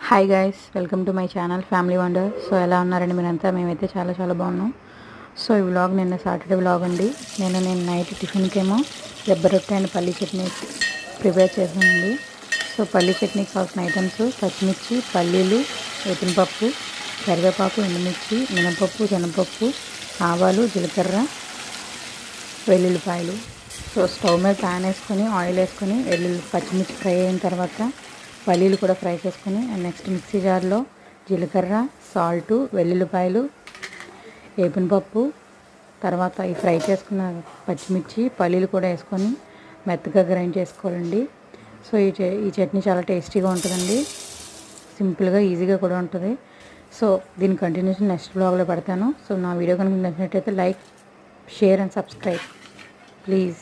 Hi guys, welcome to my channel family wonder. So ఎలా ఉన్నారండి మీరంతా? మేమైతే చాలా చాలా బాగున్నాం. సో ఈ వ్లాగ్ నిన్న సాటర్డే వ్లాగ్ అండి. నేను నైట్ టిఫిన్కి ఏమో దెబ్బ రొట్టె అండ్ పల్లీ చట్నీ ప్రిపేర్ చేశానండి. సో పల్లీ చట్నీకి కావాల్సిన ఐటమ్స్ పచ్చిమిర్చి, పల్లీలు, వేపినపప్పు, కరివేపాకు, ఎండుమిర్చి, మినపప్పు, శనగపప్పు, ఆవాలు, జీలకర్ర, వెల్లుల్లిపాయలు. సో స్టవ్ మీద ప్యాన్ వేసుకొని ఆయిల్ వేసుకొని పచ్చిమిర్చి ఫ్రై అయిన తర్వాత పల్లీలు కూడా ఫ్రై చేసుకొని అండ్ నెక్స్ట్ మిక్సీ జార్లో జీలకర్ర, సాల్టు, వెల్లుల్లిపాయలు, వేపినపప్పు, తర్వాత ఈ ఫ్రై చేసుకున్న పచ్చిమిర్చి, పల్లీలు కూడా వేసుకొని మెత్తగా గ్రైండ్ చేసుకోవాలండి. సో ఈ చట్నీ చాలా టేస్టీగా ఉంటుందండి. సింపుల్గా ఈజీగా కూడా ఉంటుంది. సో దీని కంటిన్యూషన్ నెక్స్ట్ బ్లాగ్లో పెడతాను. సో నా వీడియో కనుక నచ్చినట్టయితే like, share and subscribe please.